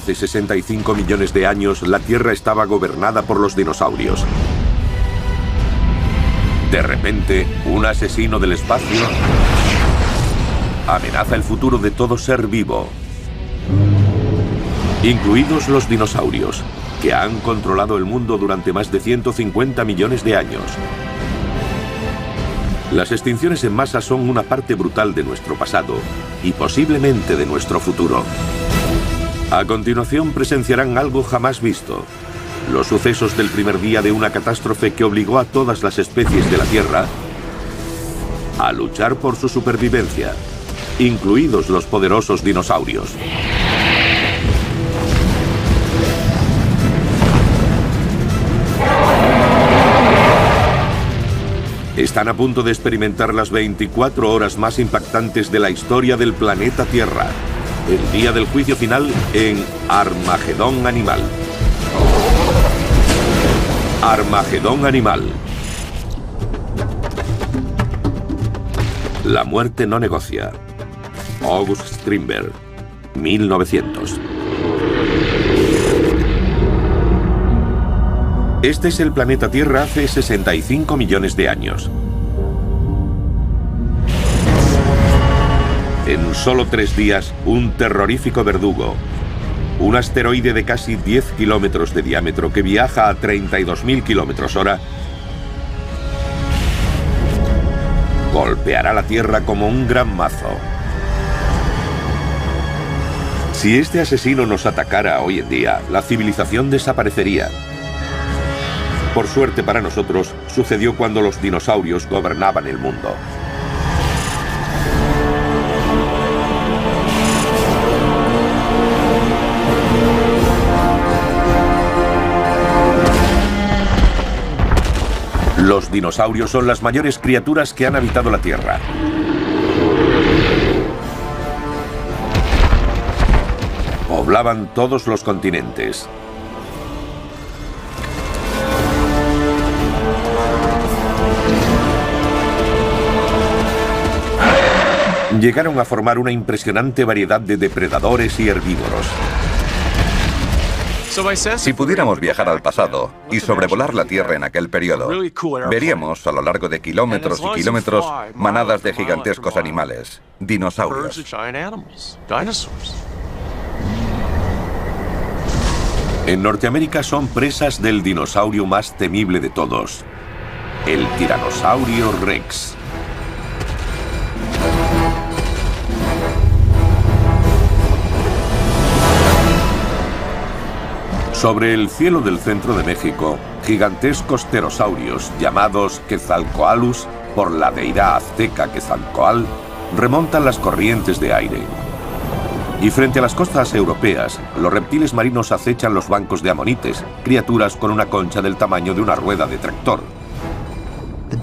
Hace 65 millones de años, la Tierra estaba gobernada por los dinosaurios. De repente, un asesino del espacio amenaza el futuro de todo ser vivo, incluidos los dinosaurios, que han controlado el mundo durante más de 150 millones de años. Las extinciones en masa son una parte brutal de nuestro pasado y posiblemente de nuestro futuro. A continuación presenciarán algo jamás visto: los sucesos del primer día de una catástrofe que obligó a todas las especies de la Tierra a luchar por su supervivencia, incluidos los poderosos dinosaurios. Están a punto de experimentar las 24 horas más impactantes de la historia del planeta Tierra. El día del juicio final en Armagedón Animal. Armagedón Animal. La muerte no negocia. August Strindberg, 1900. Este es el planeta Tierra hace 65 millones de años. En solo 3 días, un terrorífico verdugo, un asteroide de casi 10 kilómetros de diámetro que viaja a 32.000 kilómetros hora, golpeará la Tierra como un gran mazo. Si este asesino nos atacara hoy en día, la civilización desaparecería. Por suerte para nosotros, sucedió cuando los dinosaurios gobernaban el mundo. Los dinosaurios son las mayores criaturas que han habitado la Tierra. Poblaban todos los continentes. Llegaron a formar una impresionante variedad de depredadores y herbívoros. Si pudiéramos viajar al pasado y sobrevolar la Tierra en aquel periodo, veríamos a lo largo de kilómetros y kilómetros manadas de gigantescos animales, dinosaurios. En Norteamérica son presas del dinosaurio más temible de todos, el Tiranosaurio Rex. Sobre el cielo del centro de México, gigantescos pterosaurios llamados Quetzalcoatlus por la deidad azteca Quetzalcoatl remontan las corrientes de aire. Y frente a las costas europeas, los reptiles marinos acechan los bancos de amonites, criaturas con una concha del tamaño de una rueda de tractor.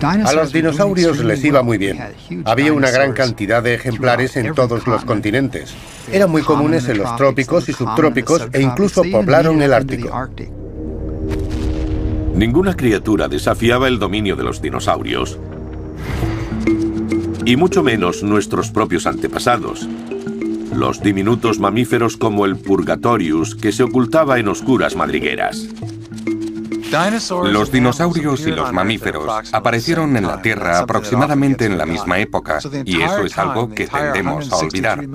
A los dinosaurios les iba muy bien. Había una gran cantidad de ejemplares en todos los continentes. Eran muy comunes en los trópicos y subtrópicos e incluso poblaron el Ártico. Ninguna criatura desafiaba el dominio de los dinosaurios, y mucho menos nuestros propios antepasados. Los diminutos mamíferos como el Purgatorius, que se ocultaba en oscuras madrigueras. Los dinosaurios y los mamíferos aparecieron en la Tierra aproximadamente en la misma época, y eso es algo que tendemos a olvidar.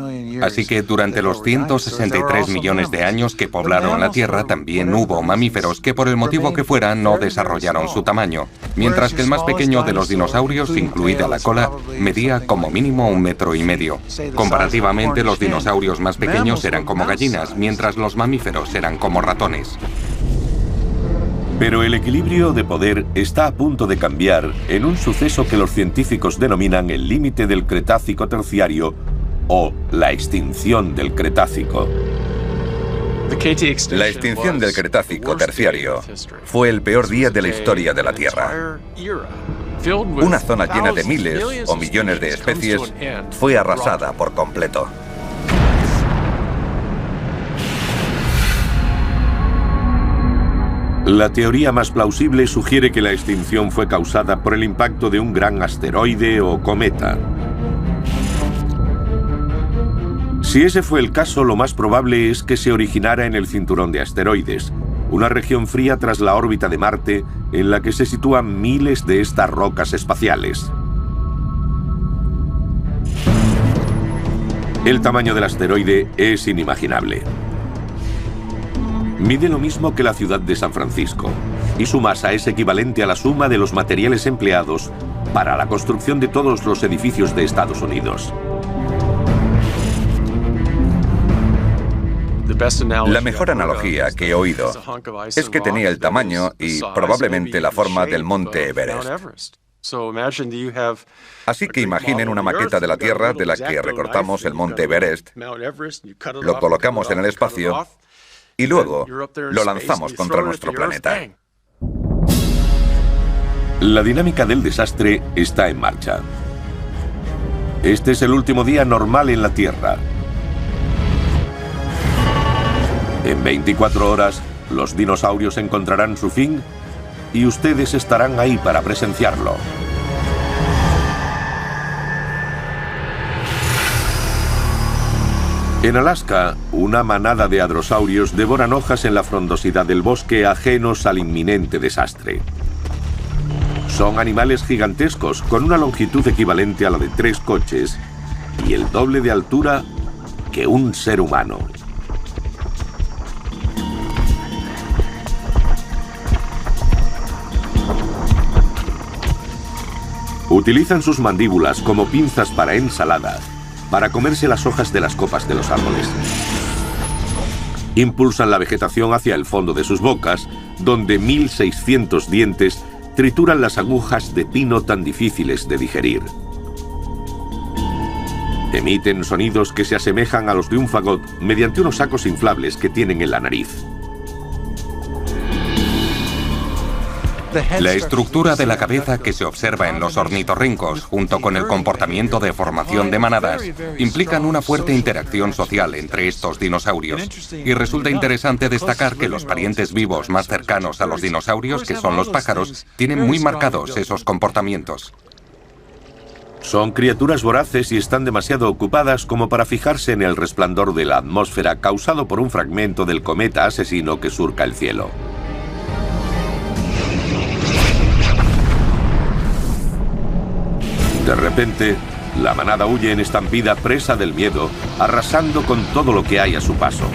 Así que durante los 163 millones de años que poblaron la Tierra también hubo mamíferos que por el motivo que fuera no desarrollaron su tamaño, mientras que el más pequeño de los dinosaurios, incluida la cola, medía como mínimo 1,5 metros. Comparativamente, los dinosaurios más pequeños eran como gallinas, mientras los mamíferos eran como ratones. Pero el equilibrio de poder está a punto de cambiar en un suceso que los científicos denominan el límite del Cretácico terciario o la extinción del Cretácico. La extinción del Cretácico terciario fue el peor día de la historia de la Tierra. Una zona llena de miles o millones de especies fue arrasada por completo. La teoría más plausible sugiere que la extinción fue causada por el impacto de un gran asteroide o cometa. Si ese fue el caso, lo más probable es que se originara en el cinturón de asteroides, una región fría tras la órbita de Marte en la que se sitúan miles de estas rocas espaciales. El tamaño del asteroide es inimaginable. Mide lo mismo que la ciudad de San Francisco, y su masa es equivalente a la suma de los materiales empleados para la construcción de todos los edificios de Estados Unidos. La mejor analogía que he oído es que tenía el tamaño y probablemente la forma del monte Everest. Así que imaginen una maqueta de la Tierra de la que recortamos el monte Everest, lo colocamos en el espacio y luego lo lanzamos contra nuestro planeta. La dinámica del desastre está en marcha. Este es el último día normal en la Tierra. En 24 horas, los dinosaurios encontrarán su fin y ustedes estarán ahí para presenciarlo. En Alaska, una manada de hadrosaurios devoran hojas en la frondosidad del bosque ajenos al inminente desastre. Son animales gigantescos con una longitud equivalente a la de 3 coches y el doble de altura que un ser humano. Utilizan sus mandíbulas como pinzas para ensalada, para comerse las hojas de las copas de los árboles. Impulsan la vegetación hacia el fondo de sus bocas, donde 1600 dientes trituran las agujas de pino tan difíciles de digerir. Emiten sonidos que se asemejan a los de un fagot mediante unos sacos inflables que tienen en la nariz. La estructura de la cabeza que se observa en los ornitorrincos, junto con el comportamiento de formación de manadas, implican una fuerte interacción social entre estos dinosaurios. Y resulta interesante destacar que los parientes vivos más cercanos a los dinosaurios, que son los pájaros, tienen muy marcados esos comportamientos. Son criaturas voraces y están demasiado ocupadas como para fijarse en el resplandor de la atmósfera causado por un fragmento del cometa asesino que surca el cielo. De repente, la manada huye en estampida presa del miedo, arrasando con todo lo que hay a su paso.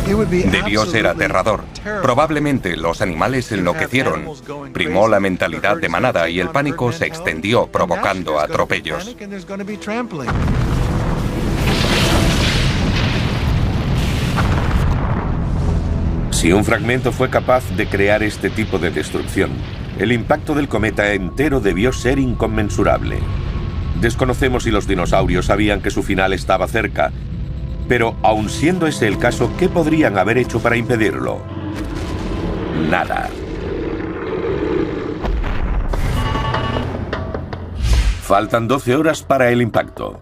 Debió ser aterrador. Probablemente los animales enloquecieron. Primó la mentalidad de manada y el pánico se extendió, provocando atropellos. Si un fragmento fue capaz de crear este tipo de destrucción, el impacto del cometa entero debió ser inconmensurable. Desconocemos si los dinosaurios sabían que su final estaba cerca, pero aun siendo ese el caso, ¿qué podrían haber hecho para impedirlo? Nada. Faltan 12 horas para el impacto.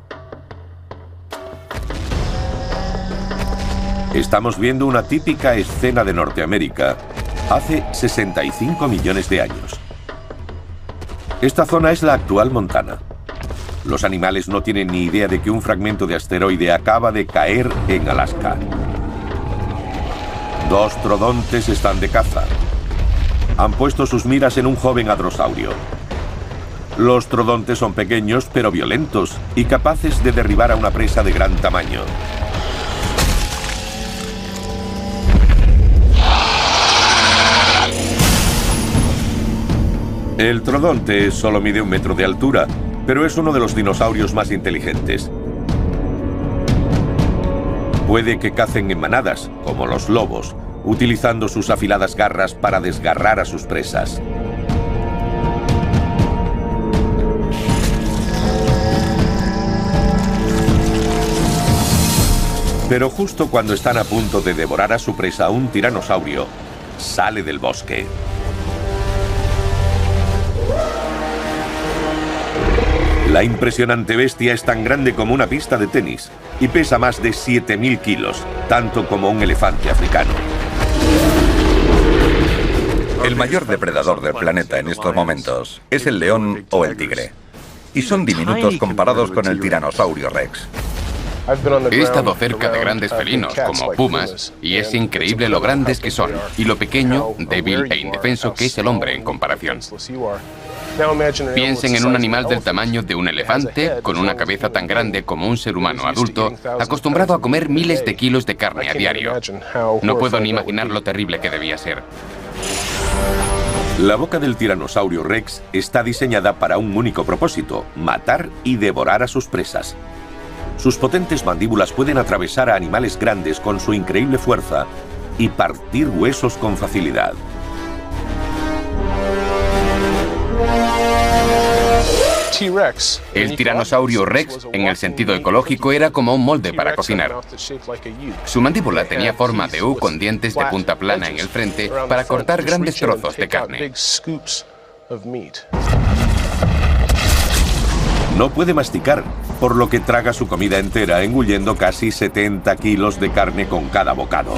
Estamos viendo una típica escena de Norteamérica hace 65 millones de años. Esta zona es la actual Montana. Los animales no tienen ni idea de que un fragmento de asteroide acaba de caer en Alaska. 2 trodontes están de caza. Han puesto sus miras en un joven hadrosaurio. Los trodontes son pequeños pero violentos y capaces de derribar a una presa de gran tamaño. El trodonte solo mide 1 metro de altura, pero es uno de los dinosaurios más inteligentes. Puede que cacen en manadas, como los lobos, utilizando sus afiladas garras para desgarrar a sus presas. Pero justo cuando están a punto de devorar a su presa, un tiranosaurio sale del bosque. La impresionante bestia es tan grande como una pista de tenis y pesa más de 7000 kilos, tanto como un elefante africano. El mayor depredador del planeta en estos momentos es el león o el tigre. y son diminutos comparados con el tiranosaurio Rex. He estado cerca de grandes felinos como pumas y es increíble lo grandes que son y lo pequeño, débil e indefenso que es el hombre en comparación. Piensen en un animal del tamaño de un elefante, con una cabeza tan grande como un ser humano adulto, acostumbrado a comer miles de kilos de carne a diario. No puedo ni imaginar lo terrible que debía ser. La boca del tiranosaurio Rex está diseñada para un único propósito: matar y devorar a sus presas. Sus potentes mandíbulas pueden atravesar a animales grandes con su increíble fuerza y partir huesos con facilidad. El tiranosaurio Rex, en el sentido ecológico, era como un molde para cocinar. Su mandíbula tenía forma de U con dientes de punta plana en el frente para cortar grandes trozos de carne. No puede masticar, por lo que traga su comida entera, engullendo casi 70 kilos de carne con cada bocado.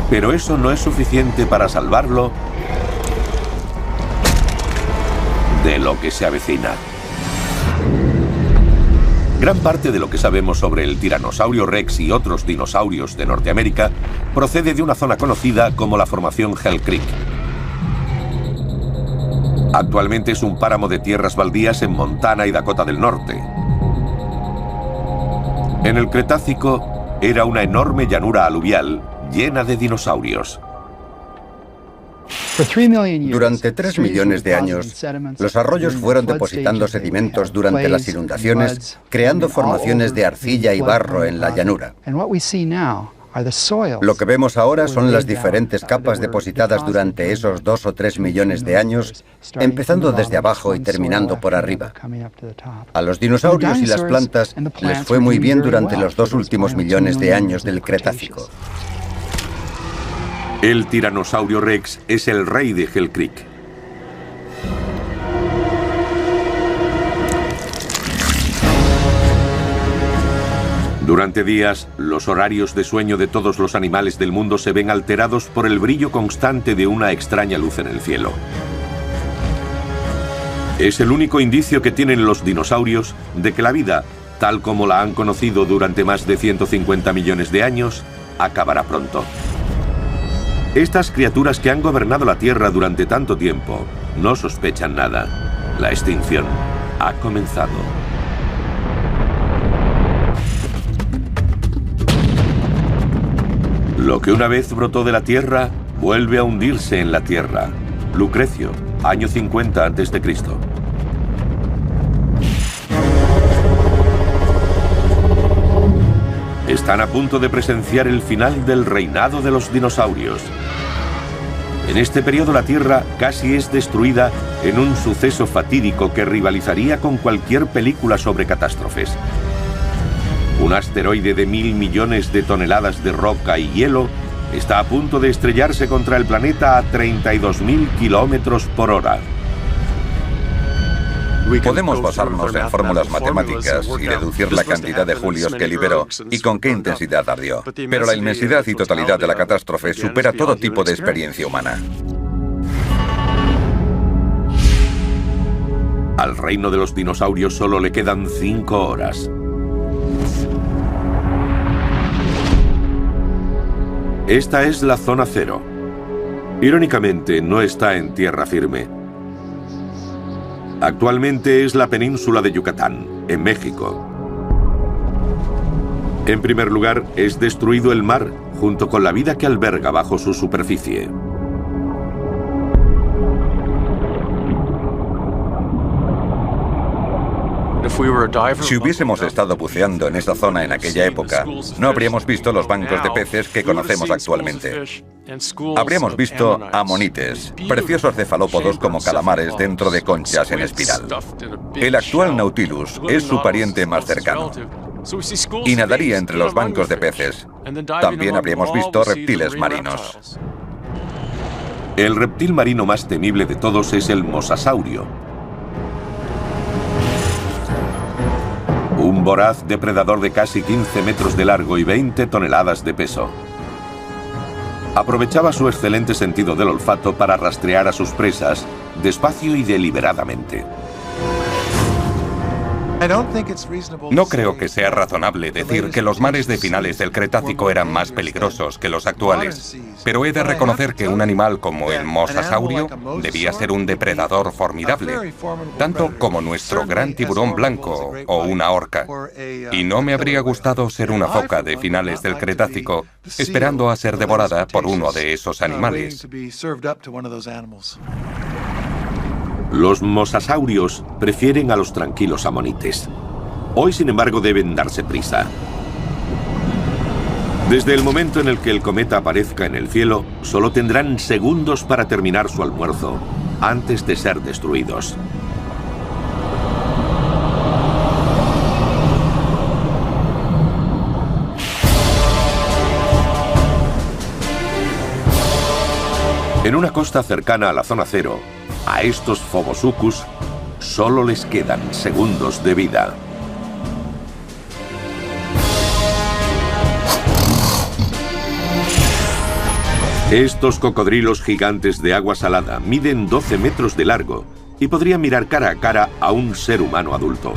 Pero eso no es suficiente para salvarlo de lo que se avecina. Gran parte de lo que sabemos sobre el tiranosaurio Rex y otros dinosaurios de Norteamérica procede de una zona conocida como la formación Hell Creek. Actualmente es un páramo de tierras baldías en Montana y Dakota del Norte. En el Cretácico era una enorme llanura aluvial llena de dinosaurios. Durante 3 millones de años, los arroyos fueron depositando sedimentos durante las inundaciones, creando formaciones de arcilla y barro en la llanura. Lo que vemos ahora son las diferentes capas depositadas durante esos 2 o 3 millones de años, empezando desde abajo y terminando por arriba. A los dinosaurios y las plantas les fue muy bien durante los 2 últimos millones de años del Cretácico. El tiranosaurio Rex es el rey de Hell Creek. Durante días, los horarios de sueño de todos los animales del mundo se ven alterados por el brillo constante de una extraña luz en el cielo. Es el único indicio que tienen los dinosaurios de que la vida, tal como la han conocido durante más de 150 millones de años, acabará pronto. Estas criaturas que han gobernado la Tierra durante tanto tiempo no sospechan nada. La extinción ha comenzado. Lo que una vez brotó de la Tierra vuelve a hundirse en la Tierra. Lucrecio, año 50 a.C. Están a punto de presenciar el final del reinado de los dinosaurios. En este periodo la Tierra casi es destruida en un suceso fatídico que rivalizaría con cualquier película sobre catástrofes. Un asteroide de 1.000 millones de toneladas de roca y hielo está a punto de estrellarse contra el planeta a 32.000 kilómetros por hora. Podemos basarnos en fórmulas matemáticas y deducir la cantidad de julios que liberó y con qué intensidad ardió. Pero la inmensidad y totalidad de la catástrofe supera todo tipo de experiencia humana. Al reino de los dinosaurios solo le quedan 5 horas. Esta es la zona cero. Irónicamente, no está en tierra firme. Actualmente es la península de Yucatán, en México. En primer lugar, es destruido el mar, junto con la vida que alberga bajo su superficie. Si hubiésemos estado buceando en esa zona en aquella época, no habríamos visto los bancos de peces que conocemos actualmente. Habríamos visto amonites, preciosos cefalópodos como calamares dentro de conchas en espiral. El actual Nautilus es su pariente más cercano y nadaría entre los bancos de peces. También habríamos visto reptiles marinos. El reptil marino más temible de todos es el mosasaurio. Un voraz depredador de casi 15 metros de largo y 20 toneladas de peso. Aprovechaba su excelente sentido del olfato para rastrear a sus presas despacio y deliberadamente. No creo que sea razonable decir que los mares de finales del Cretácico eran más peligrosos que los actuales, pero he de reconocer que un animal como el mosasaurio debía ser un depredador formidable, tanto como nuestro gran tiburón blanco o una orca. Y no me habría gustado ser una foca de finales del Cretácico, esperando a ser devorada por uno de esos animales. Los mosasaurios prefieren a los tranquilos amonites. Hoy, sin embargo, deben darse prisa. Desde el momento en el que el cometa aparezca en el cielo, solo tendrán segundos para terminar su almuerzo, antes de ser destruidos. En una costa cercana a la zona cero, a estos Phobosuchus solo les quedan segundos de vida. Estos cocodrilos gigantes de agua salada miden 12 metros de largo y podrían mirar cara a cara a un ser humano adulto.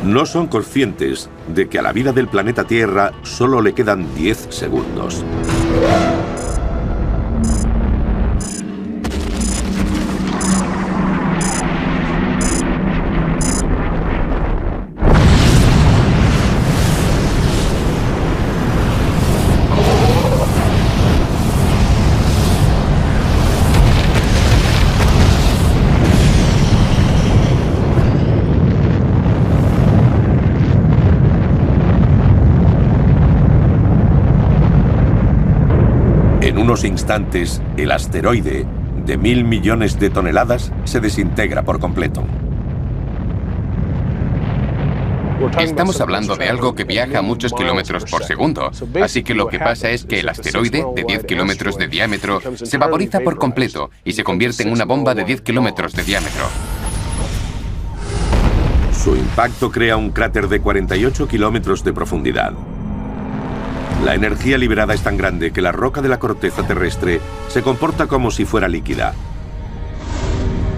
No son conscientes de que a la vida del planeta Tierra solo le quedan 10 segundos. En unos instantes, el asteroide, de 1.000 millones de toneladas, se desintegra por completo. Estamos hablando de algo que viaja a muchos kilómetros por segundo, así que lo que pasa es que el asteroide, de 10 kilómetros de diámetro, se vaporiza por completo y se convierte en una bomba de 10 kilómetros de diámetro. Su impacto crea un cráter de 48 kilómetros de profundidad. La energía liberada es tan grande que la roca de la corteza terrestre se comporta como si fuera líquida.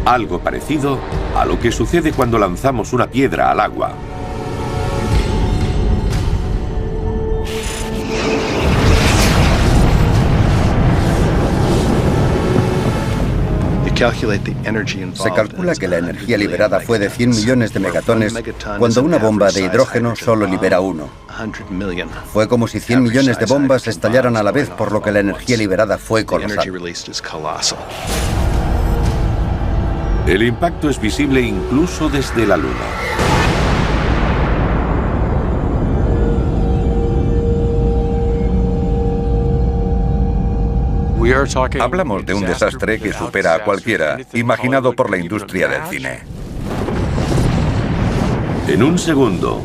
Algo parecido a lo que sucede cuando lanzamos una piedra al agua. Se calcula que la energía liberada fue de 100 millones de megatones cuando una bomba de hidrógeno solo libera 1. Fue como si 100 millones de bombas estallaran a la vez, por lo que la energía liberada fue colosal. El impacto es visible incluso desde la Luna. Hablamos de un desastre que supera a cualquiera, imaginado por la industria del cine. En un segundo,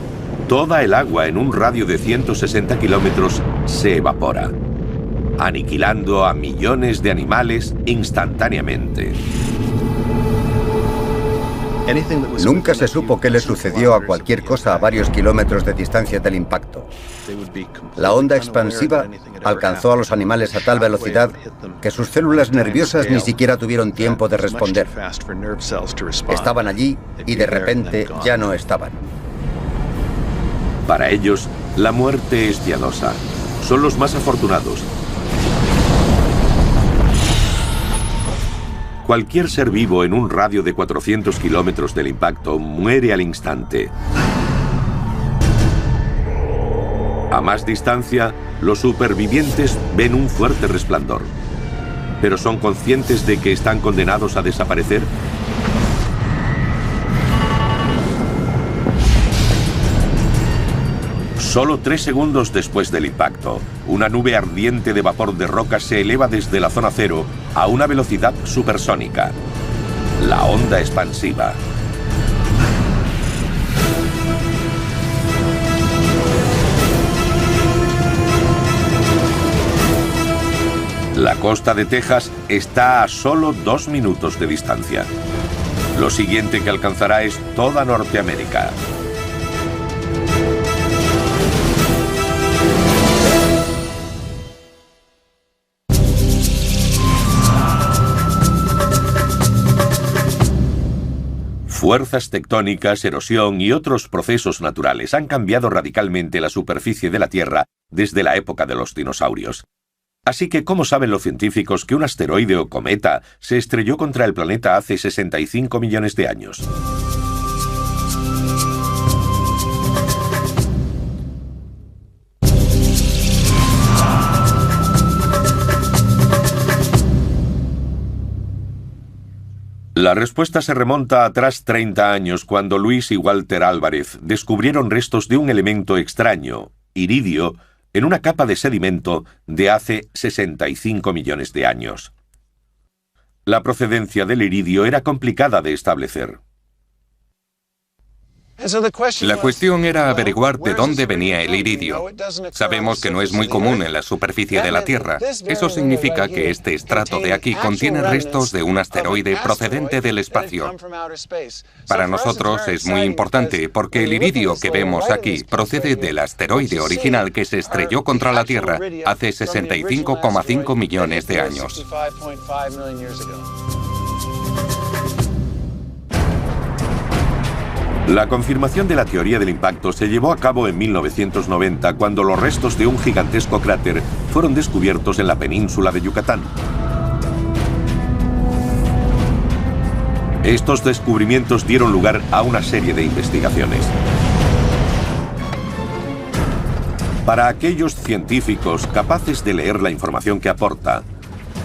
toda el agua en un radio de 160 kilómetros se evapora, aniquilando a millones de animales instantáneamente. Nunca se supo qué le sucedió a cualquier cosa a varios kilómetros de distancia del impacto. La onda expansiva alcanzó a los animales a tal velocidad que sus células nerviosas ni siquiera tuvieron tiempo de responder. Estaban allí y de repente ya no estaban. Para ellos, la muerte es piadosa. Son los más afortunados. Cualquier ser vivo en un radio de 400 kilómetros del impacto muere al instante. A más distancia, los supervivientes ven un fuerte resplandor. ¿Pero son conscientes de que están condenados a desaparecer? Solo 3 segundos después del impacto, una nube ardiente de vapor de roca se eleva desde la zona cero a una velocidad supersónica. La onda expansiva. La costa de Texas está a solo 2 minutos de distancia. Lo siguiente que alcanzará es toda Norteamérica. Fuerzas tectónicas, erosión y otros procesos naturales han cambiado radicalmente la superficie de la Tierra desde la época de los dinosaurios. Así que, ¿cómo saben los científicos que un asteroide o cometa se estrelló contra el planeta hace 65 millones de años? La respuesta se remonta atrás 30 años, cuando Luis y Walter Álvarez descubrieron restos de un elemento extraño, iridio, en una capa de sedimento de hace 65 millones de años. La procedencia del iridio era complicada de establecer. La cuestión era averiguar de dónde venía el iridio. Sabemos que no es muy común en la superficie de la Tierra. Eso significa que este estrato de aquí contiene restos de un asteroide procedente del espacio. Para nosotros es muy importante porque el iridio que vemos aquí procede del asteroide original que se estrelló contra la Tierra hace 65,5 millones de años. La confirmación de la teoría del impacto se llevó a cabo en 1990, cuando los restos de un gigantesco cráter fueron descubiertos en la península de Yucatán. Estos descubrimientos dieron lugar a una serie de investigaciones. Para aquellos científicos capaces de leer la información que aporta,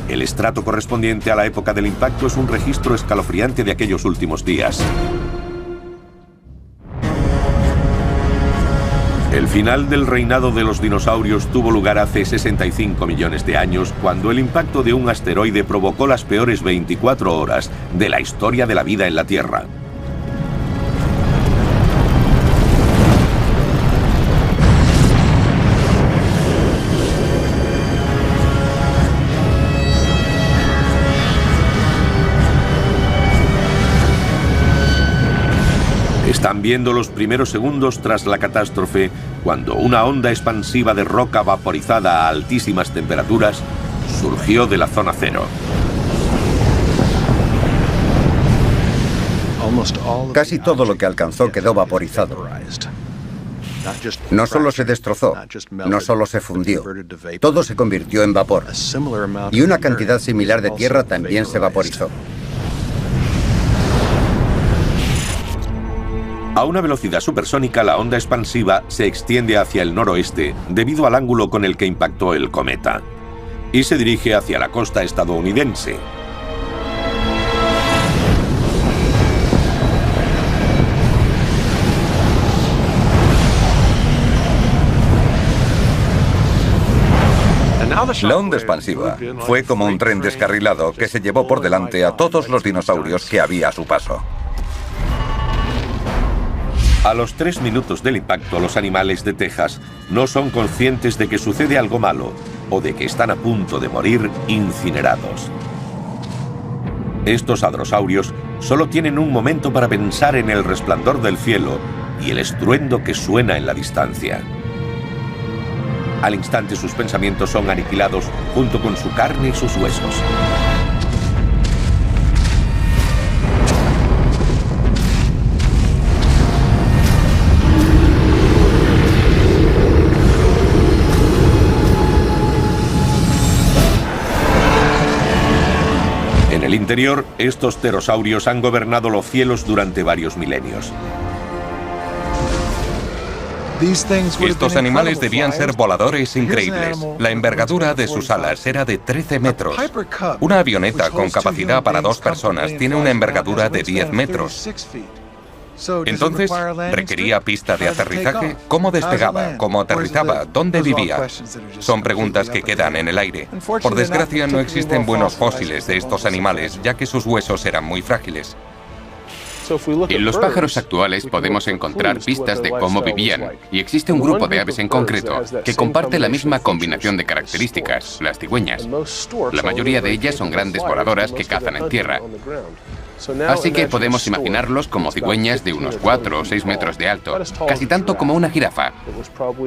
el estrato correspondiente a la época del impacto es un registro escalofriante de aquellos últimos días. El final del reinado de los dinosaurios tuvo lugar hace 65 millones de años, cuando el impacto de un asteroide provocó las peores 24 horas de la historia de la vida en la Tierra. Están viendo los primeros segundos tras la catástrofe, cuando una onda expansiva de roca vaporizada a altísimas temperaturas surgió de la zona cero. Casi todo lo que alcanzó quedó vaporizado. No solo se destrozó, no solo se fundió, todo se convirtió en vapor. Y una cantidad similar de tierra también se vaporizó. A una velocidad supersónica, la onda expansiva se extiende hacia el noroeste debido al ángulo con el que impactó el cometa, y se dirige hacia la costa estadounidense. La onda expansiva fue como un tren descarrilado que se llevó por delante a todos los dinosaurios que había a su paso. A los 3 minutos del impacto, los animales de Texas no son conscientes de que sucede algo malo o de que están a punto de morir incinerados. Estos hadrosaurios solo tienen un momento para pensar en el resplandor del cielo y el estruendo que suena en la distancia. Al instante, sus pensamientos son aniquilados junto con su carne y sus huesos. En el interior, estos pterosaurios han gobernado los cielos durante varios milenios. Estos animales debían ser voladores increíbles. La envergadura de sus alas era de 13 metros. Una avioneta con capacidad para 2 personas tiene una envergadura de 10 metros. Entonces, ¿requería pista de aterrizaje? ¿Cómo despegaba? ¿Cómo aterrizaba? ¿Dónde vivía? Son preguntas que quedan en el aire. Por desgracia, no existen buenos fósiles de estos animales, ya que sus huesos eran muy frágiles. En los pájaros actuales podemos encontrar pistas de cómo vivían, y existe un grupo de aves en concreto que comparte la misma combinación de características, las cigüeñas. La mayoría de ellas son grandes voladoras que cazan en tierra. Así que podemos imaginarlos como cigüeñas de unos 4 o 6 metros de alto, casi tanto como una jirafa.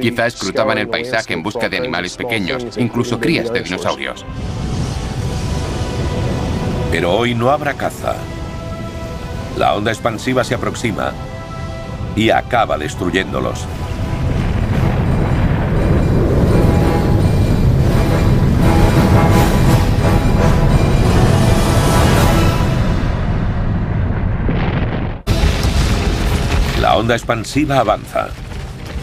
Quizá escrutaban el paisaje en busca de animales pequeños, incluso crías de dinosaurios. Pero hoy no habrá caza. La onda expansiva se aproxima y acaba destruyéndolos. La onda expansiva avanza.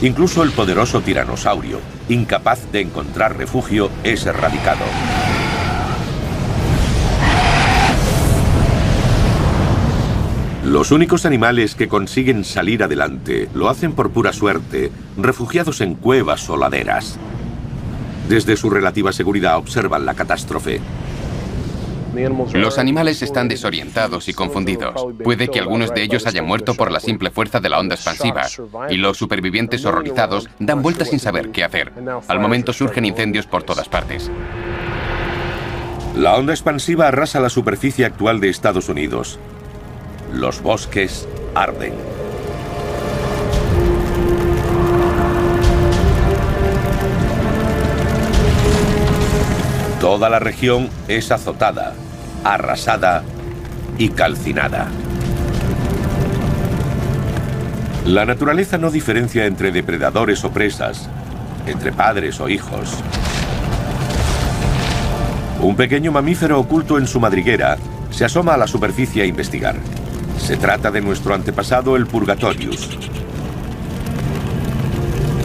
Incluso el poderoso tiranosaurio, incapaz de encontrar refugio, es erradicado. Los únicos animales que consiguen salir adelante lo hacen por pura suerte, refugiados en cuevas o laderas. Desde su relativa seguridad observan la catástrofe. Los animales están desorientados y confundidos. Puede que algunos de ellos hayan muerto por la simple fuerza de la onda expansiva. Y los supervivientes horrorizados dan vueltas sin saber qué hacer. Al momento surgen incendios por todas partes. La onda expansiva arrasa la superficie actual de Estados Unidos. Los bosques arden. Toda la región es azotada, arrasada y calcinada. La naturaleza no diferencia entre depredadores o presas, entre padres o hijos. Un pequeño mamífero oculto en su madriguera se asoma a la superficie a investigar. Se trata de nuestro antepasado, el Purgatorius.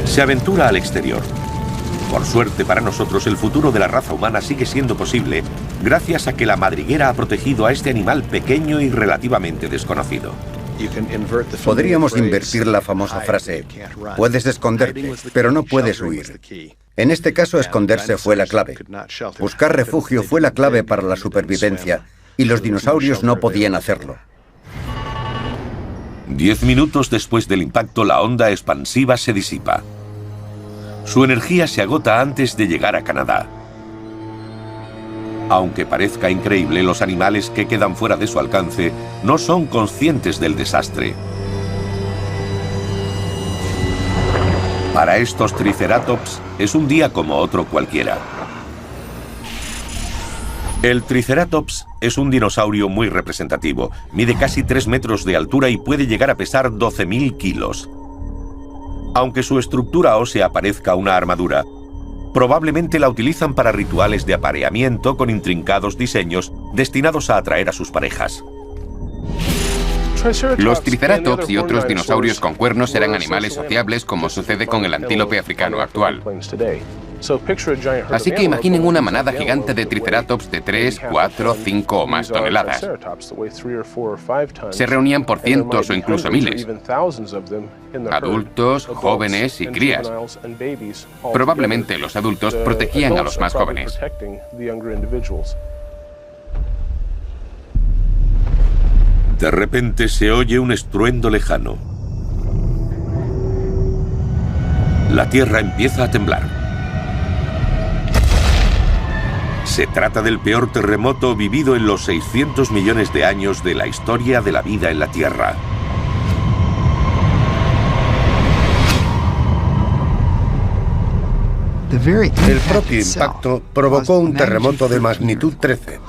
Se aventura al exterior. Por suerte para nosotros, el futuro de la raza humana sigue siendo posible gracias a que la madriguera ha protegido a este animal pequeño y relativamente desconocido. Podríamos invertir la famosa frase: puedes esconderte, pero no puedes huir. En este caso, esconderse fue la clave. Buscar refugio fue la clave para la supervivencia, y los dinosaurios no podían hacerlo. 10 minutos después del impacto, la onda expansiva se disipa. Su energía se agota antes de llegar a Canadá. Aunque parezca increíble, los animales que quedan fuera de su alcance no son conscientes del desastre. Para estos triceratops es un día como otro cualquiera. El Triceratops es un dinosaurio muy representativo. Mide casi 3 metros de altura y puede llegar a pesar 12.000 kilos. Aunque su estructura ósea parezca una armadura, probablemente la utilizan para rituales de apareamiento con intrincados diseños destinados a atraer a sus parejas. Los triceratops y otros dinosaurios con cuernos eran animales sociables, como sucede con el antílope africano actual. Así que imaginen una manada gigante de triceratops de 3, 4, 5 o más toneladas. Se reunían por cientos o incluso miles. Adultos, jóvenes y crías. Probablemente los adultos protegían a los más jóvenes. De repente se oye un estruendo lejano. La tierra empieza a temblar. Se trata del peor terremoto vivido en los 600 millones de años de la historia de la vida en la Tierra. El propio impacto provocó un terremoto de magnitud 13,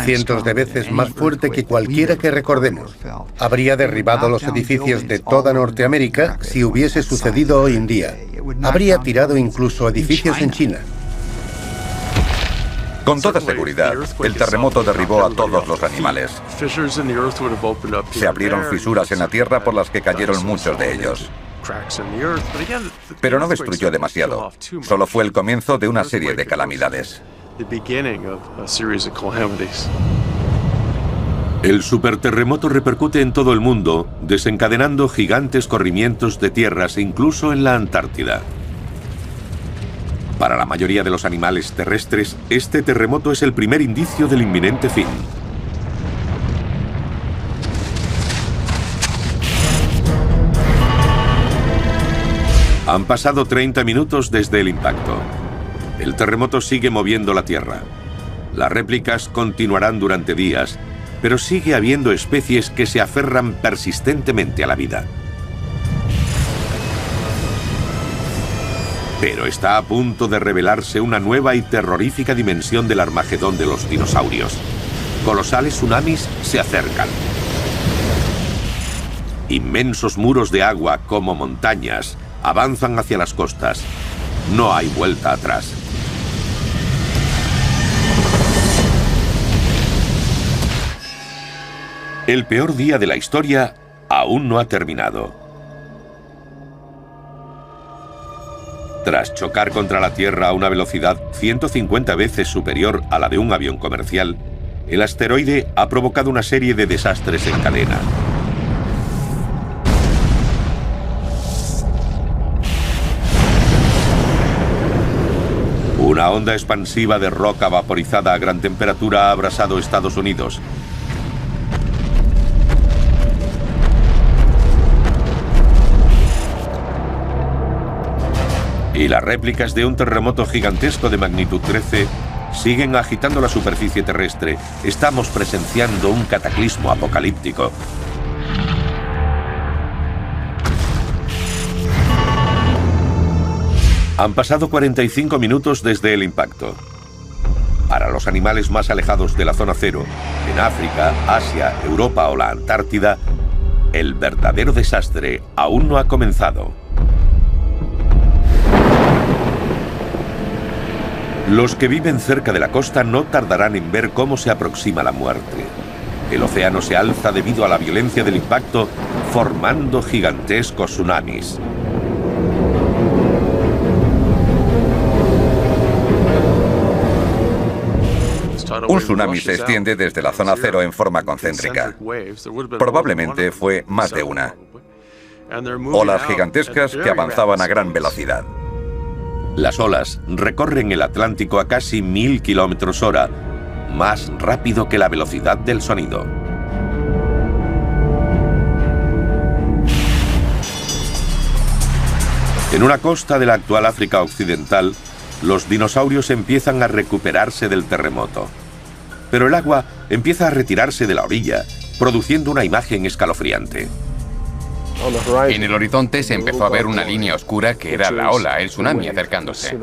cientos de veces más fuerte que cualquiera que recordemos. Habría derribado los edificios de toda Norteamérica si hubiese sucedido hoy en día. Habría tirado incluso edificios en China. Con toda seguridad, el terremoto derribó a todos los animales. Se abrieron fisuras en la tierra por las que cayeron muchos de ellos. Pero no destruyó demasiado. Solo fue el comienzo de una serie de calamidades. El superterremoto repercute en todo el mundo, desencadenando gigantes corrimientos de tierras incluso en la Antártida. Para la mayoría de los animales terrestres, este terremoto es el primer indicio del inminente fin. Han pasado 30 minutos desde el impacto. El terremoto sigue moviendo la Tierra. Las réplicas continuarán durante días, pero sigue habiendo especies que se aferran persistentemente a la vida. Pero está a punto de revelarse una nueva y terrorífica dimensión del Armagedón de los dinosaurios. Colosales tsunamis se acercan. Inmensos muros de agua, como montañas, avanzan hacia las costas. No hay vuelta atrás. El peor día de la historia aún no ha terminado. Tras chocar contra la Tierra a una velocidad 150 veces superior a la de un avión comercial, el asteroide ha provocado una serie de desastres en cadena. Una onda expansiva de roca vaporizada a gran temperatura ha abrasado Estados Unidos. Y las réplicas de un terremoto gigantesco de magnitud 13 siguen agitando la superficie terrestre. Estamos presenciando un cataclismo apocalíptico. Han pasado 45 minutos desde el impacto. Para los animales más alejados de la zona cero, en África, Asia, Europa o la Antártida, el verdadero desastre aún no ha comenzado. Los que viven cerca de la costa no tardarán en ver cómo se aproxima la muerte. El océano se alza debido a la violencia del impacto, formando gigantescos tsunamis. Un tsunami se extiende desde la zona cero en forma concéntrica. Probablemente fue más de una. Olas gigantescas que avanzaban a gran velocidad. Las olas recorren el Atlántico a casi 1000 km/h, más rápido que la velocidad del sonido. En una costa de la actual África Occidental, los dinosaurios empiezan a recuperarse del terremoto. Pero el agua empieza a retirarse de la orilla, produciendo una imagen escalofriante. En el horizonte se empezó a ver una línea oscura que era la ola, el tsunami acercándose.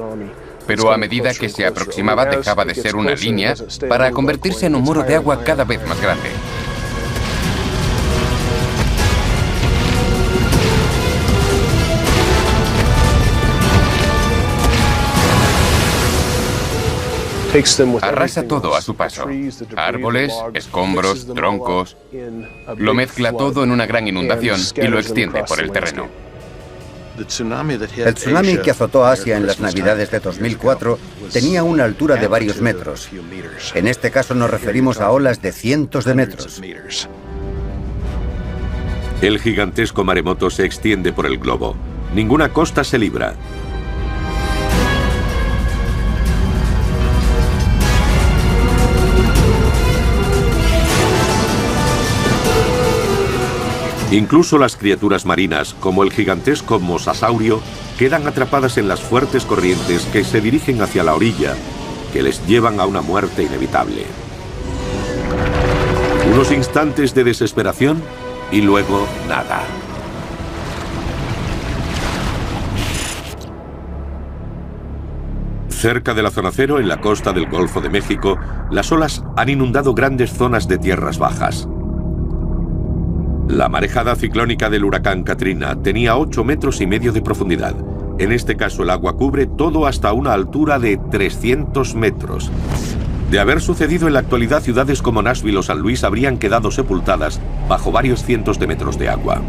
Pero a medida que se aproximaba dejaba de ser una línea para convertirse en un muro de agua cada vez más grande. Arrasa todo a su paso. Árboles, escombros, troncos. Lo mezcla todo en una gran inundación y lo extiende por el terreno. El tsunami que azotó Asia en las Navidades de 2004 tenía una altura de varios metros. En este caso nos referimos a olas de cientos de metros. El gigantesco maremoto se extiende por el globo. Ninguna costa se libra. Incluso las criaturas marinas, como el gigantesco mosasaurio, quedan atrapadas en las fuertes corrientes que se dirigen hacia la orilla, que les llevan a una muerte inevitable. Unos instantes de desesperación y luego nada. Cerca de la zona cero, en la costa del Golfo de México, las olas han inundado grandes zonas de tierras bajas. La marejada ciclónica del huracán Katrina tenía 8,5 metros de profundidad. En este caso el agua cubre todo hasta una altura de 300 metros. De haber sucedido en la actualidad, ciudades como Nashville o San Luis habrían quedado sepultadas bajo varios cientos de metros de agua.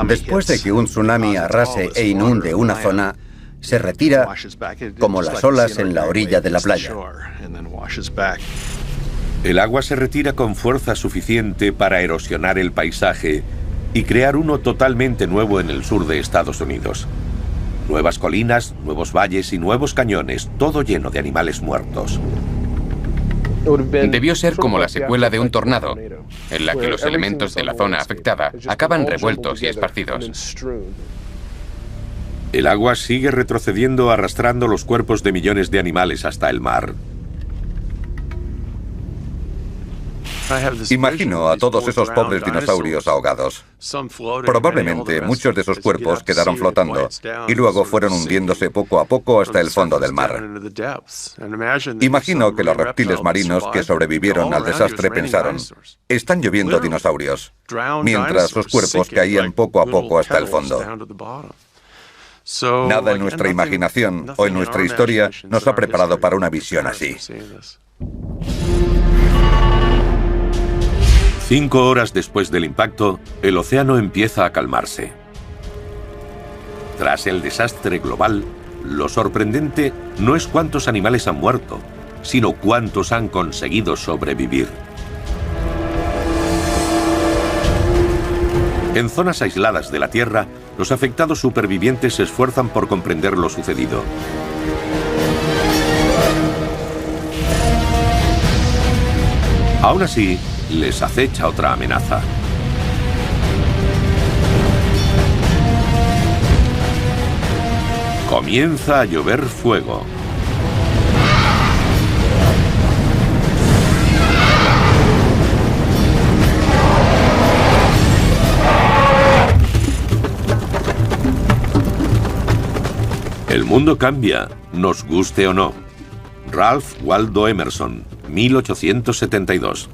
Después de que un tsunami arrase e inunde una zona, se retira como las olas en la orilla de la playa. El agua se retira con fuerza suficiente para erosionar el paisaje y crear uno totalmente nuevo en el sur de Estados Unidos. Nuevas colinas, nuevos valles y nuevos cañones, todo lleno de animales muertos. Debió ser como la secuela de un tornado, en la que los elementos de la zona afectada acaban revueltos y esparcidos. El agua sigue retrocediendo, arrastrando los cuerpos de millones de animales hasta el mar. Imagino a todos esos pobres dinosaurios ahogados. Probablemente muchos de esos cuerpos quedaron flotando y luego fueron hundiéndose poco a poco hasta el fondo del mar. Imagino que los reptiles marinos que sobrevivieron al desastre pensaron: están lloviendo dinosaurios, mientras sus cuerpos caían poco a poco hasta el fondo. Nada en nuestra imaginación o en nuestra historia nos ha preparado para una visión así. 5 horas después del impacto, el océano empieza a calmarse. Tras el desastre global, lo sorprendente no es cuántos animales han muerto, sino cuántos han conseguido sobrevivir. En zonas aisladas de la Tierra, los afectados supervivientes se esfuerzan por comprender lo sucedido. Aún así, les acecha otra amenaza. Comienza a llover fuego. El mundo cambia, nos guste o no. Ralph Waldo Emerson, 1872.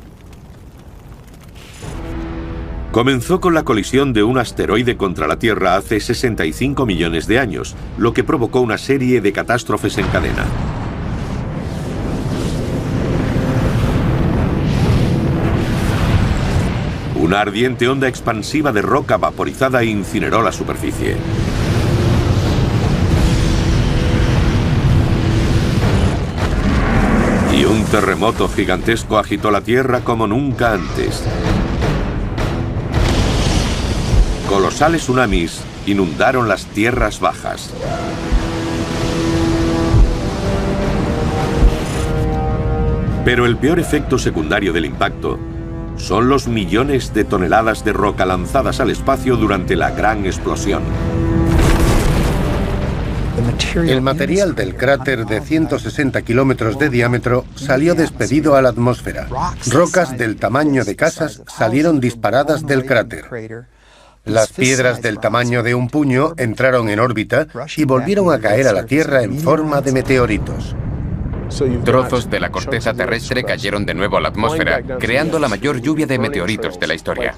Comenzó con la colisión de un asteroide contra la Tierra hace 65 millones de años, lo que provocó una serie de catástrofes en cadena. Una ardiente onda expansiva de roca vaporizada incineró la superficie. Y un terremoto gigantesco agitó la Tierra como nunca antes. Colosales tsunamis inundaron las tierras bajas. Pero el peor efecto secundario del impacto son los millones de toneladas de roca lanzadas al espacio durante la gran explosión. El material del cráter de 160 kilómetros de diámetro salió despedido a la atmósfera. Rocas del tamaño de casas salieron disparadas del cráter. Las piedras del tamaño de un puño entraron en órbita y volvieron a caer a la Tierra en forma de meteoritos. Trozos de la corteza terrestre cayeron de nuevo a la atmósfera, creando la mayor lluvia de meteoritos de la historia.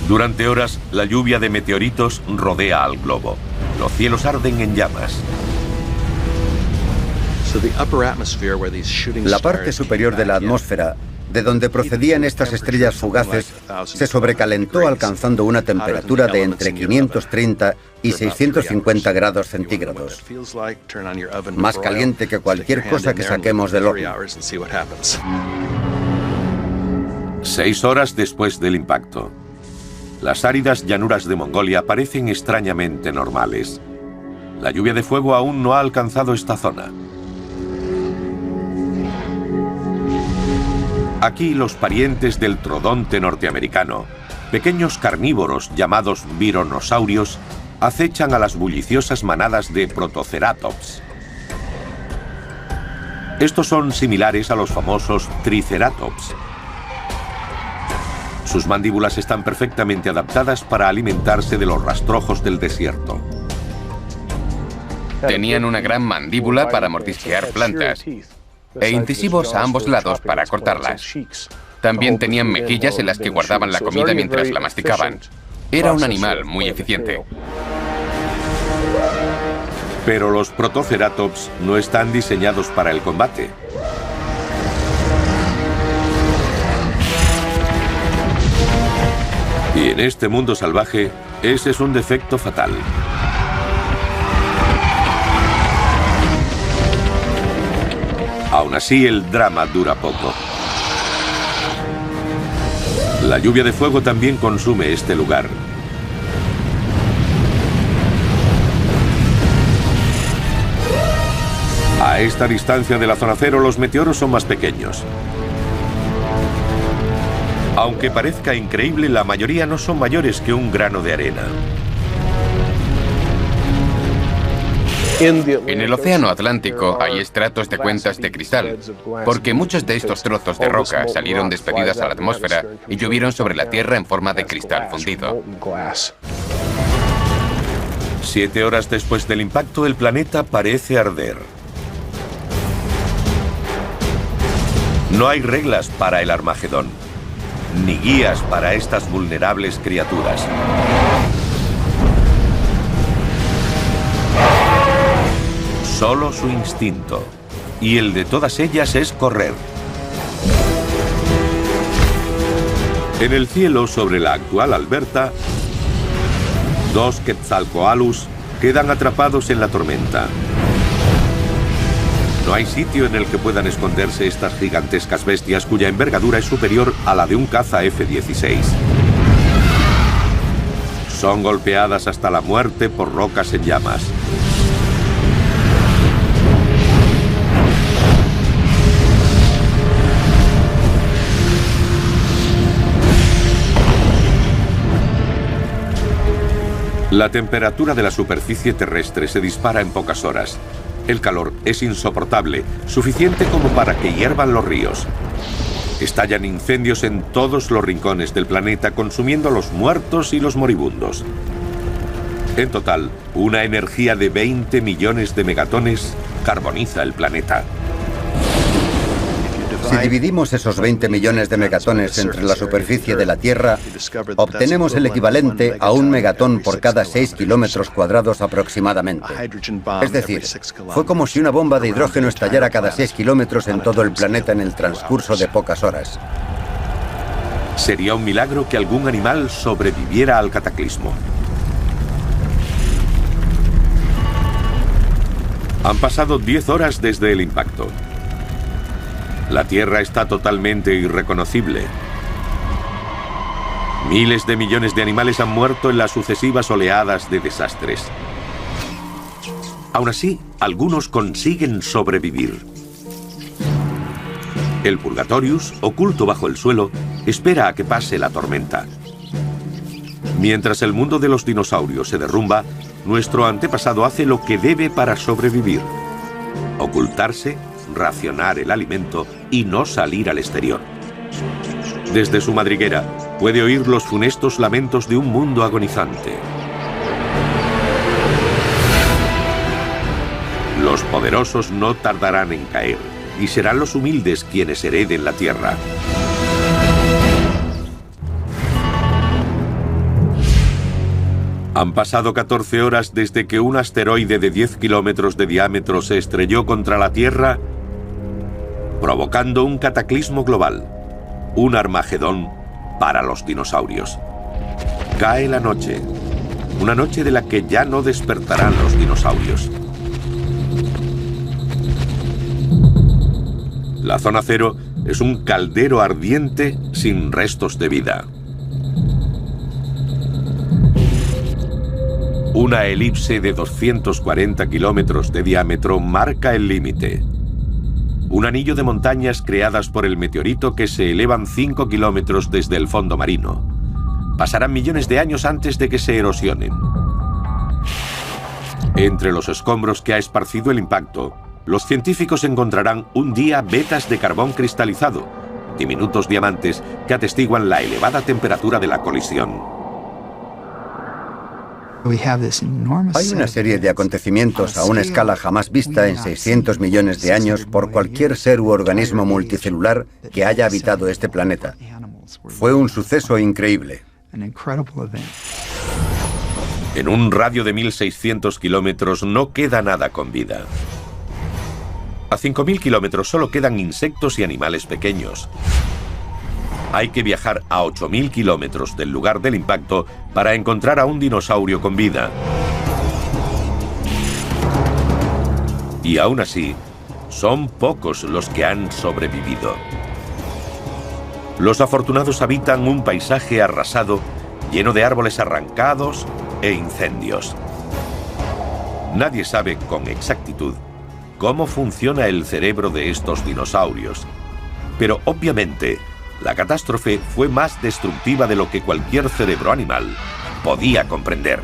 Durante horas, la lluvia de meteoritos rodea al globo. Los cielos arden en llamas. La parte superior de la atmósfera, de donde procedían estas estrellas fugaces, se sobrecalentó alcanzando una temperatura de entre 530 y 650 grados centígrados, más caliente que cualquier cosa que saquemos del horno. 6 horas después del impacto. Las áridas llanuras de Mongolia parecen extrañamente normales. La lluvia de fuego aún no ha alcanzado esta zona. Aquí los parientes del trodonte norteamericano, pequeños carnívoros llamados vironosaurios, acechan a las bulliciosas manadas de protoceratops. Estos son similares a los famosos triceratops. Sus mandíbulas están perfectamente adaptadas para alimentarse de los rastrojos del desierto. Tenían una gran mandíbula para mordisquear plantas e incisivos a ambos lados para cortarlas. También tenían mejillas en las que guardaban la comida mientras la masticaban. Era un animal muy eficiente. Pero los protoceratops no están diseñados para el combate. Y en este mundo salvaje, ese es un defecto fatal. Aún así, el drama dura poco. La lluvia de fuego también consume este lugar. A esta distancia de la zona cero, los meteoros son más pequeños. Aunque parezca increíble, la mayoría no son mayores que un grano de arena. En el Océano Atlántico hay estratos de cuentas de cristal, porque muchos de estos trozos de roca salieron despedidas a la atmósfera y llovieron sobre la Tierra en forma de cristal fundido. 7 horas después del impacto, el planeta parece arder. No hay reglas para el Armagedón, ni guías para estas vulnerables criaturas. Solo su instinto, y el de todas ellas es correr. En el cielo, sobre la actual Alberta, 2 Quetzalcoatlus quedan atrapados en la tormenta. No hay sitio en el que puedan esconderse estas gigantescas bestias cuya envergadura es superior a la de un caza F-16. Son golpeadas hasta la muerte por rocas en llamas. La temperatura de la superficie terrestre se dispara en pocas horas. El calor es insoportable, suficiente como para que hiervan los ríos. Estallan incendios en todos los rincones del planeta, consumiendo a los muertos y los moribundos. En total, una energía de 20 millones de megatones carboniza el planeta. Si dividimos esos 20 millones de megatones entre la superficie de la Tierra, obtenemos el equivalente a un megatón por cada 6 kilómetros cuadrados aproximadamente. Es decir, fue como si una bomba de hidrógeno estallara cada 6 kilómetros en todo el planeta en el transcurso de pocas horas. Sería un milagro que algún animal sobreviviera al cataclismo. Han pasado 10 horas desde el impacto. La Tierra está totalmente irreconocible. Miles de millones de animales han muerto en las sucesivas oleadas de desastres. Aún así, algunos consiguen sobrevivir. El Purgatorius, oculto bajo el suelo, espera a que pase la tormenta. Mientras el mundo de los dinosaurios se derrumba, nuestro antepasado hace lo que debe para sobrevivir: ocultarse, racionar el alimento y no salir al exterior. Desde su madriguera puede oír los funestos lamentos de un mundo agonizante. Los poderosos no tardarán en caer y serán los humildes quienes hereden la Tierra. Han pasado 14 horas desde que un asteroide de 10 kilómetros de diámetro se estrelló contra la Tierra, provocando un cataclismo global, un Armagedón para los dinosaurios. Cae la noche, una noche de la que ya no despertarán los dinosaurios. La zona cero es un caldero ardiente sin restos de vida. Una elipse de 240 kilómetros de diámetro marca el límite. Un anillo de montañas creadas por el meteorito que se elevan 5 kilómetros desde el fondo marino. Pasarán millones de años antes de que se erosionen. Entre los escombros que ha esparcido el impacto, los científicos encontrarán un día vetas de carbón cristalizado, diminutos diamantes que atestiguan la elevada temperatura de la colisión. Hay una serie de acontecimientos a una escala jamás vista en 600 millones de años por cualquier ser u organismo multicelular que haya habitado este planeta. Fue un suceso increíble. En un radio de 1.600 kilómetros no queda nada con vida. A 5.000 kilómetros solo quedan insectos y animales pequeños. Hay que viajar a 8.000 kilómetros del lugar del impacto para encontrar a un dinosaurio con vida. Y aún así, son pocos los que han sobrevivido. Los afortunados habitan un paisaje arrasado, lleno de árboles arrancados e incendios. Nadie sabe con exactitud cómo funciona el cerebro de estos dinosaurios, pero obviamente la catástrofe fue más destructiva de lo que cualquier cerebro animal podía comprender.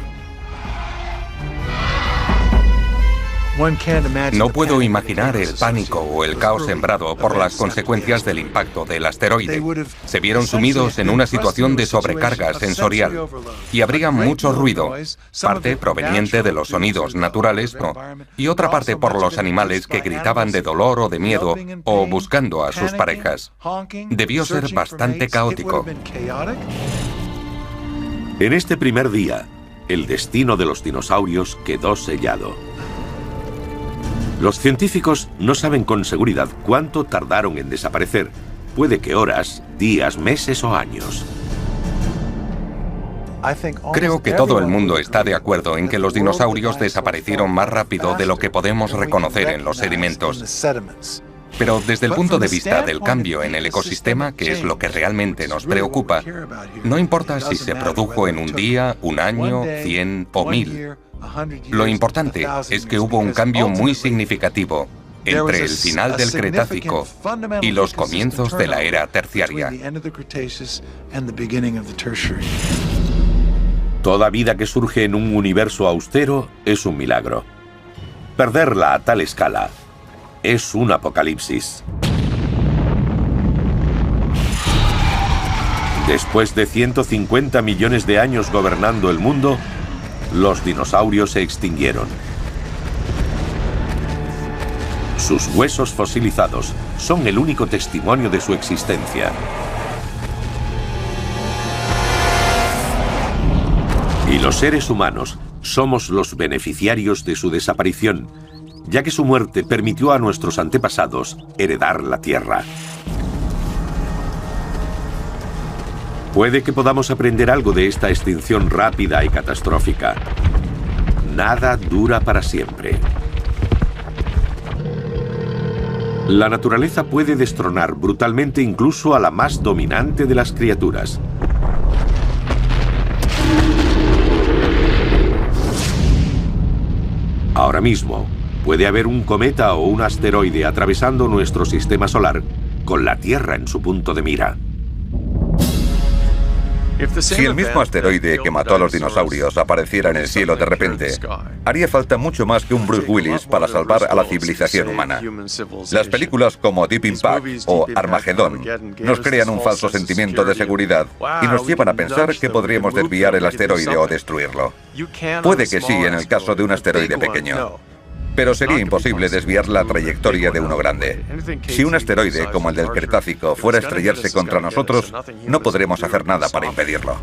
No puedo imaginar el pánico o el caos sembrado por las consecuencias del impacto del asteroide. Se vieron sumidos en una situación de sobrecarga sensorial y habría mucho ruido, parte proveniente de los sonidos naturales y otra parte por los animales que gritaban de dolor o de miedo o buscando a sus parejas. Debió ser bastante caótico. En este primer día, el destino de los dinosaurios quedó sellado. Los científicos no saben con seguridad cuánto tardaron en desaparecer. Puede que horas, días, meses o años. Creo que todo el mundo está de acuerdo en que los dinosaurios desaparecieron más rápido de lo que podemos reconocer en los sedimentos. Pero desde el punto de vista del cambio en el ecosistema, que es lo que realmente nos preocupa, no importa si se produjo en un día, un año, 100 o 1000. Lo importante es que hubo un cambio muy significativo entre el final del Cretácico y los comienzos de la era terciaria. Toda vida que surge en un universo austero es un milagro. Perderla a tal escala es un apocalipsis. Después de 150 millones de años gobernando el mundo, los dinosaurios se extinguieron. Sus huesos fosilizados son el único testimonio de su existencia. Y los seres humanos somos los beneficiarios de su desaparición, ya que su muerte permitió a nuestros antepasados heredar la Tierra. Puede que podamos aprender algo de esta extinción rápida y catastrófica. Nada dura para siempre. La naturaleza puede destronar brutalmente incluso a la más dominante de las criaturas. Ahora mismo, puede haber un cometa o un asteroide atravesando nuestro sistema solar con la Tierra en su punto de mira. Si el mismo asteroide que mató a los dinosaurios apareciera en el cielo de repente, haría falta mucho más que un Bruce Willis para salvar a la civilización humana. Las películas como Deep Impact o Armagedón nos crean un falso sentimiento de seguridad y nos llevan a pensar que podríamos desviar el asteroide o destruirlo. Puede que sí en el caso de un asteroide pequeño, pero sería imposible desviar la trayectoria de uno grande. Si un asteroide como el del Cretácico fuera a estrellarse contra nosotros, no podremos hacer nada para impedirlo.